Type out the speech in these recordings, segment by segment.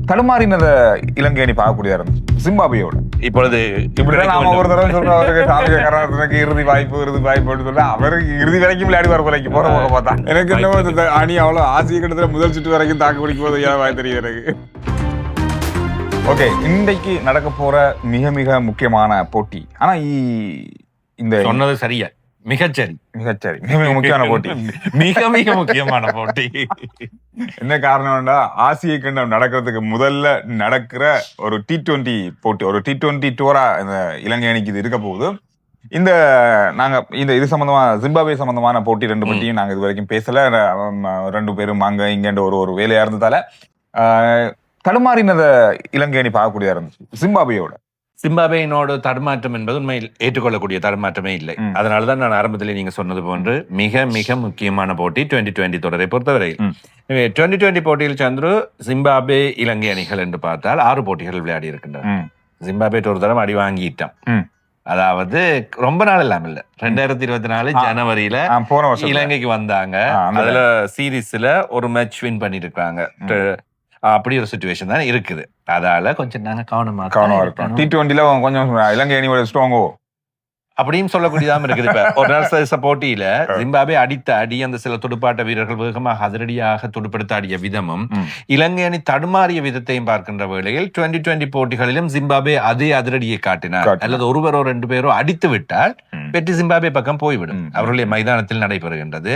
தடுமாறினத இலங்கை அணி பார்க்கக்கூடியதா இருந்துச்சு ஜிம்பாப்வேயோட. இப்பொழுது இப்படிதான் நாம ஒரு தடவை சொல்றோம், அவருக்கு சாமிக கருணாரத்னக்கு இறுதி வாய்ப்பு சொல்ல அவருக்கு இறுதி வரைக்கும் விளையாடுவார் போலைக்கு போற போக பார்த்தா. எனக்கு இன்னும் இந்த அணி அவ்வளோ ஆசிய கட்டத்துல முதல் சுற்று வரைக்கும் தாக்கு பிடிக்கும் போது ஏன் தெரியும் எனக்கு. ஓகே, இன்றைக்கு நடக்க போற மிக மிக முக்கியமான போட்டி. ஆனா இந்த சொன்னது சரியா, மிகச்சரி மிக மிக முக்கியமான போட்டி, மிக முக்கியமான போட்டி. என்ன காரணம்னா, ஆசிய கண்டம் நடக்கிறதுக்கு முதல்ல நடக்கிற ஒரு T20 போட்டி, ஒரு T20 டூரா இந்த இலங்கை அணிக்கு இது இருக்க போகுது. இது சம்பந்தமா ஜிம்பாப்வே சம்பந்தமான போட்டி ரெண்டு பற்றியும் நாங்க இது வரைக்கும் பேசல. ரெண்டு பேரும் அங்க இங்கன்ற ஒரு வேலையா இருந்ததால தடுமாறினத இலங்கை அணி பார்க்கக்கூடியதா இருந்துச்சு. ஜிம்பாப்வேயினோட தடுமாற்றம் என்பது உண்மையில் ஏற்றுக்கொள்ளக்கூடிய தடுமாற்றமே இல்லை. அதனாலதான் நான் ஆரம்பத்திலே நீங்க சொன்னது போன்று மிக மிக முக்கியமான போட்டி 2020 தொடரை பொறுத்தவரையில். 2020 போட்டியில் சந்துரு ஜிம்பாப்வே இலங்கை அணிகள் என்று பார்த்தால் 6 போட்டிகள் விளையாடி இருக்கின்றன. ஜிம்பாப்வே ஒரு தடவை அடி வாங்கிட்டான். அதாவது ரொம்ப நாள் இல்லாம இல்ல, 2024 ஜனவரியில இலங்கைக்கு வந்தாங்க. அதுல சீரீஸ்ல ஒரு மேட்ச் வின் பண்ணிருக்காங்க. அப்படி ஒரு சிச்சுவேஷன் தான் இருக்குது. அதால கொஞ்சம் நாங்க கவனமா இருக்கோம். T20ல கொஞ்சம் இலங்கை அணியோட ஸ்ட்ராங்கோ அப்படின்னு சொல்லக்கூடியதாம இருக்குது. இப்ப ஒரு நாள் போட்டியில ஜிம்பாப்வே அடித்த அடி, அந்த சில துடுப்பாட்ட வீரர்கள் வேகமாக அதிரடியாக துடுப்படுத்த ஆடிய விதமும் இலங்கை அணி தடுமாறிய விதத்தையும் பார்க்கின்ற வேளையில் 2020 போட்டிகளிலும் ஜிம்பாப்வே அதே அதிரடியை காட்டினார். அல்லது ஒருவரோ ரெண்டு பேரோ அடித்து விட்டால் வெற்றி ஜிம்பாப்வே பக்கம் போய்விடும். அவர்களுடைய மைதானத்தில் நடைபெறுகின்றது.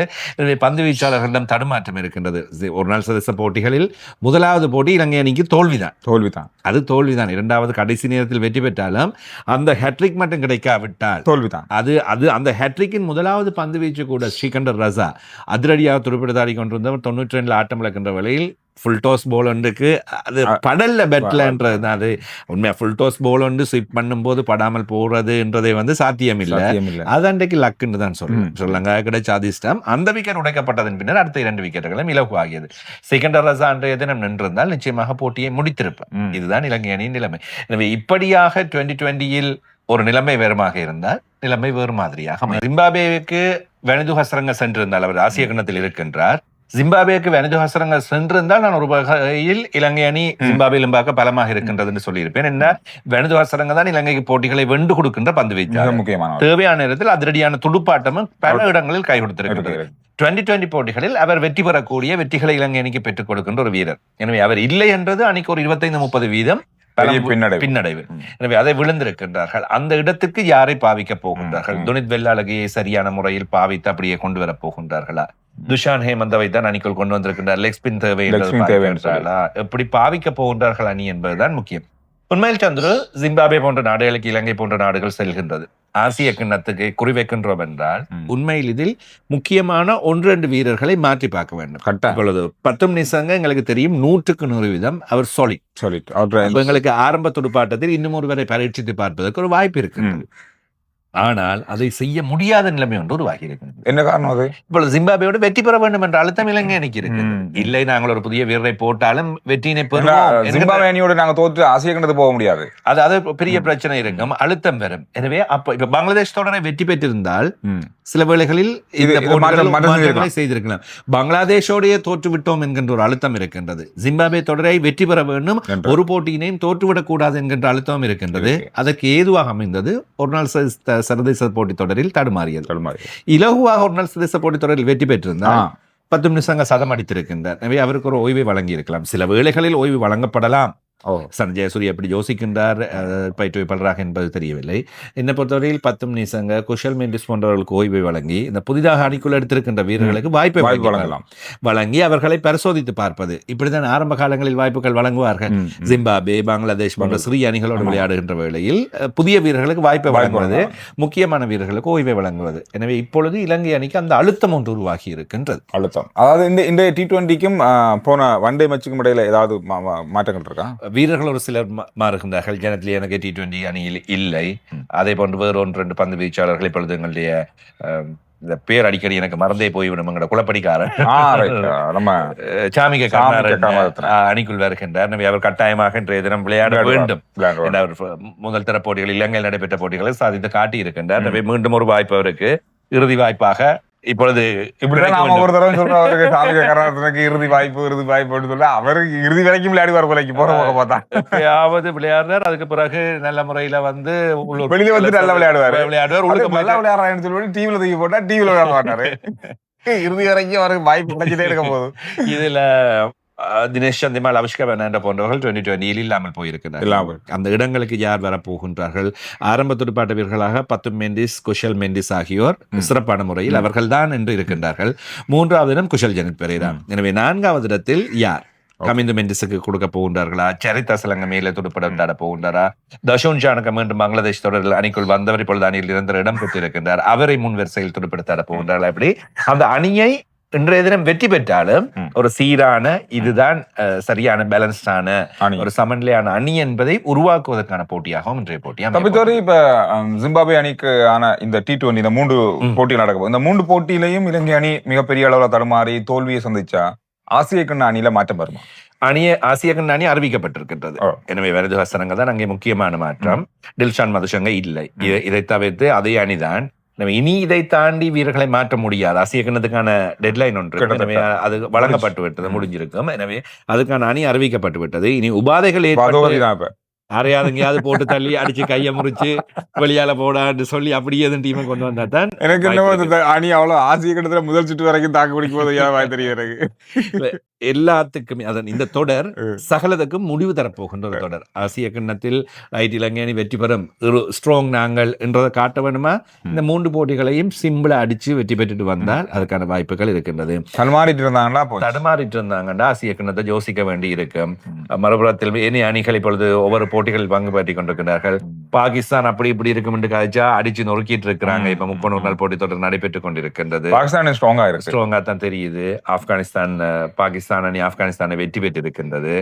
பந்து வீச்சாளர்களிடம் தடுமாற்றம் இருக்கின்றது. ஒரு நாள் சதவீத போட்டிகளில் முதலாவது போட்டி இலங்கை அணிக்கு தோல்விதான். அது தோல்விதான். இரண்டாவது கடைசி நேரத்தில் வெற்றி பெற்றாலும் அந்த ஹேட்ரிக் மட்டும் கிடைக்காவிட்டால் தோல்விதான். அது அந்த ஹேட்ரிக்கின் முதலாவது பந்து வீச்சு கூட ஸ்ரீகண்டர் ரசா அதிரடியாக துடுப்பிடத்தாடி கொண்டிருந்தவர் 92 ஆட்டம் இழக்கின்ற வேளையில் ஃபுல் டோஸ் போல் ஒன்றுக்கு அது படல்ல பெட்லன்றது. அது உண்மையா ஃபுல் டோஸ் போல் ஒன்று ஸ்விப் பண்ணும்போது படாமல் போறதுன்றதை சாத்தியம் இல்லை. அது அன்றைக்கு லக்குன்னு தான் சொல்லுங்க கிடைச்ச அதிர்ஷ்டம். அந்த விக்கெட் உடைக்கப்பட்டதன் பின்னர் அடுத்த 2 விக்கெட்டுகளும் இலகுவாகியது. சிகண்டர் ரசா அன்றைய தினம் நின்றிருந்தால் நிச்சயமாக போட்டியை முடித்திருப்பேன். இதுதான் இலங்கை அணியின் நிலைமை. எனவே இப்படியாக 2020 ஒரு நிலைமை வேறுமாக இருந்தால் நிலைமை வேறு மாதிரியாக. ஜிம்பாப்வேக்கு வெனிது ஹசரங்க சென்றிருந்தால், அவர் ஆசிய கண்டத்தில் இருக்கின்றார். ஜிம்பாப்வேக்கு வெனிது ஹசரங்க சென்றிருந்தால் நான் ஒரு வகையில் இலங்கை அணி ஜிம்பாப்வேலும் பார்க்க பலமாக இருக்கின்றது என்று சொல்லியிருப்பேன். என்ன, வெனிது ஹசரங்க தான் இலங்கைக்கு போட்டிகளை வென்று கொடுக்கின்ற பந்து வீச்சாளர். முக்கியமான தேவையான நேரத்தில் அதிரடியான துடுப்பாட்டமும் பல இடங்களில் கை கொடுத்திருக்கிறது. 2020 போட்டிகளில் அவர் வெற்றி பெறக்கூடிய வெற்றிகளை இலங்கை அணிக்கு பெற்றுக் கொடுக்கின்ற ஒரு வீரர். எனவே அவர் இல்லை என்றது அணிக்கு ஒரு 25-30% பின்னடைவு. எனவே அதை விழுந்திருக்கின்றார்கள். அந்த இடத்துக்கு யாரை பாவிக்க போகின்றார்கள்? துனித் வெள்ளாளகையை சரியான முறையில் பாவித்து அப்படியே கொண்டு வர போகின்றார்களா? துஷான் ஹேமந்தவை தான் அணிக்குள் கொண்டு வந்திருக்கின்றார். லெக் ஸ்பின் தேவை எப்படி பாவிக்க போகின்றார்கள் அணி என்பதுதான் முக்கியம். உண்மையில் சந்துரு, ஜிம்பாப்வே போன்ற நாடுகளுக்கு இலங்கை போன்ற நாடுகள் செல்கின்றது. ஆசிய கிண்ணத்துக்கு குறிவைக்கின்றோம் என்றால் உண்மையில் இதில் முக்கியமான 1-2 வீரர்களை மாற்றி பார்க்க வேண்டும். இப்பொழுது 10 நிமிஷங்க எங்களுக்கு தெரியும் 100% அவர் சொல்லிட் எங்களுக்கு ஆரம்ப துடுப்பாட்டத்தில் இன்னும் ஒருவரை பரீட்சித்து பார்ப்பதற்கு ஒரு வாய்ப்பு இருக்கு. ஆனால் அதை செய்ய முடியாத நிலைமை ஒன்று உருவாகி இருக்கிறது. என்ன காரணம்? அது இப்பொழுது ஜிம்பாப்வேயோடு வெற்றி பெற வேண்டும் என்ற அழுத்தம் இலங்கை அணிக்கு இருக்கு. இல்லை, நாங்கள் ஒரு புதிய வீரரை போட்டாலும் வெற்றியினை பெறுவோம். ஜிம்பாப்வே அணியோடு நாங்கள் தோற்று ஆசிய கண்டத்துக்கு போக முடியாது. அது பெரிய பிரச்சனை இருக்கும், அழுத்தம் வரும். எனவே இப்ப பங்களாதேஷ் தொடரை வெற்றி பெற்றிருந்தால் சில வேளைகளில் செய்திருக்கலாம். பங்களாதேஷோடைய தோற்று விட்டோம் என்கின்ற ஒரு அழுத்தம் இருக்கின்றது. ஜிம்பாப்வே தொடரை வெற்றி பெற வேண்டும், ஒரு போட்டியினையும் தோற்றுவிடக் கூடாது என்கின்ற அழுத்தம் இருக்கின்றது. அதற்கு ஏதுவாக அமைந்தது ஒரு நாள் சர்வதேச போட்டி தொடரில் தடுமாறியது. இலகுவாக ஒரு நாள் சர்வதேச போட்டி தொடரில் வெற்றி பெற்றிருந்தால் 10 நிமிஷங்கள் சதம் அடித்திருக்கின்றார். எனவே அவருக்கு ஒரு ஓய்வை வழங்கி இருக்கலாம். சில வேளைகளில் ஓய்வு வழங்கப்படலாம். ஜெயசூரிய எப்படி யோசிக்கின்றார் பயிற்றுவிப்பாளராக என்பது தெரியவில்லை. என்னை பொறுத்தவரையில் 10 நிமிஷங்க குஷல் மெண்டிஸ் போன்றவர்களுக்கு ஓய்வை வழங்கி இந்த புதிதாக அணிக்குள் எடுத்திருக்கின்ற வீரர்களுக்கு வாய்ப்பை வழங்கி அவர்களை பரிசோதித்து பார்ப்பது. இப்படித்தான் ஆரம்ப காலங்களில் வாய்ப்புகள் வழங்குவார்கள். ஜிம்பாப்வே, பங்களாதேஷ் போன்ற சிறிய அணிகளோடு விளையாடுகின்ற வேளையில் புதிய வீரர்களுக்கு வாய்ப்பை வழங்குவது, முக்கியமான வீரர்களுக்கு ஓய்வை வழங்குவது. எனவே இப்பொழுது இலங்கை அணிக்கு அந்த அழுத்தம் ஒன்று உருவாகி இருக்கின்றது. அழுத்தம், அதாவது இந்த T20க்கும் போன ஒன் டே மேட்சுக்கும் இடையில ஏதாவது மாற்றங்கள் இருக்கா? வீரர்கள் ஒரு சிலர் மாறுகின்றார்கள். ஜனத்திலே எனக்கு T20 அணியில் இல்லை. அதே போன்று வேறு 1-2 பந்து வீச்சாளர்கள் இப்பொழுது எங்களுடைய இந்த பேர் அடிக்கடி எனக்கு மறந்தே போய்விடும். எங்களோட குளப்படிக்காரன் சாமிக அணிக்குள் வருகின்றார். எனவே அவர் கட்டாயமாக இன்றைய தினம் விளையாட வேண்டும். முதல் தர போட்டிகளில் இலங்கையில் நடைபெற்ற போட்டிகளை சாதித்து காட்டி இருக்கின்றார். எனவே மீண்டும் ஒரு வாய்ப்பு அவருக்கு இறுதி வாய்ப்பாக இப்பொழுது இப்படிதான் நாம ஒரு தடவை சொல்றோம் அவருக்கு சாமிய கரணத்துக்கு இறுதி வாய்ப்பு சொல்ல அவருக்கு இறுதி வரைக்கும் விளையாடுவார் போலைக்கு போற போக பார்த்தா எப்பயாவது விளையாடுறார். அதுக்கு பிறகு நல்ல முறையில வந்து வெளியில வந்து நல்லா விளையாடுவார். நல்லா விளையாடுறான்னு சொல்லி டிவில தூக்கி போட்டா டிவில விளையாட மாட்டாரு. இறுதி வரைக்கும் அவருக்கு வாய்ப்பு கிடைச்சிட்டே இருக்க போகுது. இதுல தினேஷ் சந்திமால், அவிஷ்கா பெர்னாண்டோ போன்றவர்கள் 2020 இல்லாமல் போயிருக்கிறார்கள். அந்த இடங்களுக்கு யார் வரப்போகின்றார்கள்? ஆரம்ப துடுப்பாட்ட வீரர்களாக பத்தும் மெண்டிஸ், குஷல் மெண்டிஸ் ஆகியோர் சிறப்பான முறையில் அவர்கள் தான் என்று இருக்கின்றார்கள். 3வது இடம் குஷல் ஜனித் பெரேரா. எனவே 4வது இடத்தில் யார்? கமிந்து மெண்டிஸுக்கு கொடுக்க போகின்றார்களா? சரிதா சலங்க மேலே துடுப்பட விளையாட போகின்றாரா? தஷோன் ஜானக மீண்டும் பங்களாதேஷ் தொடரில் அணிக்குள் வந்தவர் இப்பொழுது அணியில் நிரந்தர இடம் பெற்றிருக்கின்றார். அவரை முன் வரிசையில் துடுப்படுத்தாட போகின்றார்களா? இப்படி அந்த அணியை இன்றைய தினம் வெற்றி பெற்றாலும் ஒரு சீரான, இதுதான் சரியான பேலன்ஸ்டான ஒரு சமநிலையான அணி என்பதை உருவாக்குவதற்கான போட்டியாகவும் இன்றைய போட்டியா தப்பித்தவரை இப்ப ஜிம்பாப்வே அணிக்கு ஆன இந்த T20 இந்த 3 போட்டிகள் நடக்கும். இந்த 3 போட்டியிலையும் இலங்கை அணி மிகப்பெரிய அளவுல தடுமாறி தோல்வியை சந்திச்சா ஆசிய கிண்ண அணியில மாற்றம் வருமா? ஆசிய கிண்ண அணி அறிவிக்கப்பட்டிருக்கின்றது. எனவே வருது ஹசரங்க தான் அங்கே முக்கியமான மாற்றம். டில்ஷான் மதுஷங்க இல்லை. இதை தவிர்த்து அதே அணிதான். இனி இதை தாண்டி வீரர்களை மாற்ற முடியாது. ஆசிய கிண்ணத்துக்கான டெட்லைன் ஒன்று, எனவே அது வழங்கப்பட்டு விட்டது, முடிஞ்சிருக்கும். எனவே அதுக்கான அணி அறிவிக்கப்பட்டு விட்டது. இனி உபாதைகள் யாரையாவது எங்கேயாவது போட்டு தள்ளி அடிச்சு கையை முறிச்சு வெளியால போடான்னு சொல்லி அப்படியே டீமை கொண்டு வந்தா தான் எனக்கு இன்னும் அணி அவ்வளவு ஆசிய கிண்ணத்துல முதல் சுற்று வரைக்கும் தாக்கு பிடிக்கும் போது தெரியும். எல்லாத்துக்குமே அதன் இந்த தொடர் சகலத்துக்கும் முடிவு தரப்போகின்ற ஒரு தொடர். ஆசிய கிண்ணத்தில் இலங்கை அணி வெற்றி பெறும், ஸ்ட்ராங் நாங்கள் என்றதை காட்ட வேணுமா? இந்த 3 போட்டிகளையும் சிம்பிளா அடிச்சு வெற்றி பெற்றுட்டு வந்தால் அதுக்கான வாய்ப்புகள் இருக்கின்றது. தடுமாறிட்டு இருந்தாங்கன்னா ஆசிய கிண்ணத்தை யோசிக்க வேண்டி இருக்கும். மறுபுறத்தில் இனி அணிகள் இப்பொழுது ஒவ்வொரு போட்டிகளில் பங்கு பெற்றுக் கொண்டிருக்கிறார்கள். பாகிஸ்தான் அப்படி இப்படி இருக்கும் என்று காய்ச்சா அடிச்சு நொறுக்கிட்டு இருக்கிறாங்க. இப்ப 30 நாள் போட்டி தொடர் நடைபெற்றுக் கொண்டிருக்கின்றது. பாகிஸ்தான் ஸ்ட்ராங்கா தான் தெரியுது. பாகிஸ்தான் அணி ஆப்கானிஸ்தானை வெற்றி பெற்றிருக்கின்றது.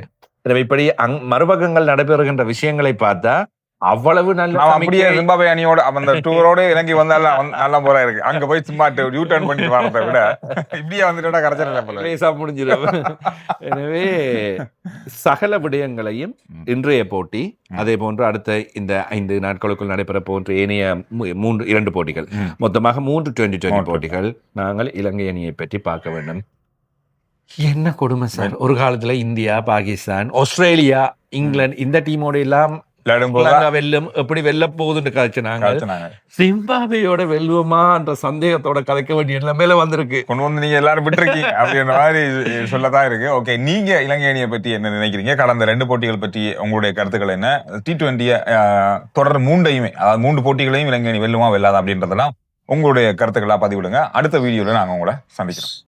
எனவே இப்படி மறுபக்கங்கள் நடைபெறுகின்ற விஷயங்களை பார்த்தா அவ்வளவு நல்ல அப்படியே ஜிம்பாப்வே அணியோட அந்த டூரோட இலங்கை வந்தாலும் நல்ல முறை இருக்கு. அங்க போய் சும்மா யூ டர்ன் பண்ணி வரதை விட இப்படியே வந்துட்டா கரைச்சா முடிஞ்சிடும். எனவே சகல விடயங்களையும் இன்றைய போட்டி, அதே போன்று அடுத்த இந்த 5 நாட்களுக்குள் நடைபெற போன்ற ஏனைய 2 போட்டிகள், மொத்தமாக 3 2020 போட்டிகள் நாங்கள் இலங்கை அணியை பற்றி பார்க்க வேண்டும். என்ன கொடுமை சார்! ஒரு காலத்துல இந்தியா, பாகிஸ்தான், ஆஸ்திரேலியா, இங்கிலாந்து இந்த டீமோட எல்லாம் வெல்லும், எப்படி வெல்ல போகுதுன்னு கதைச்சினாங்க. ஜிம்பாப்வேயோட வெல்லுவோமா என்ற சந்தேகத்தோட கதைக்க வேண்டிய நிலைமையில வந்திருக்கு. கொண்டு வந்து நீங்க எல்லாரும் விட்டுருக்கீங்க அப்படின்ற மாதிரி சொல்லதான் இருக்கு. ஓகே, நீங்க இலங்கை அணியை பற்றி என்ன நினைக்கிறீங்க? கடந்த 2 போட்டிகள் பற்றி உங்களுடைய கருத்துக்கள் என்ன? T20 தொடர் 3யுமே, அதாவது 3 போட்டிகளையும் இலங்கை அணி வெல்லுமா வெல்லாதா அப்படின்றதெல்லாம் உங்களுடைய கருத்துக்களா பதிவிடுங்க. அடுத்த வீடியோல நாங்க உங்களை சந்திக்கிறோம்.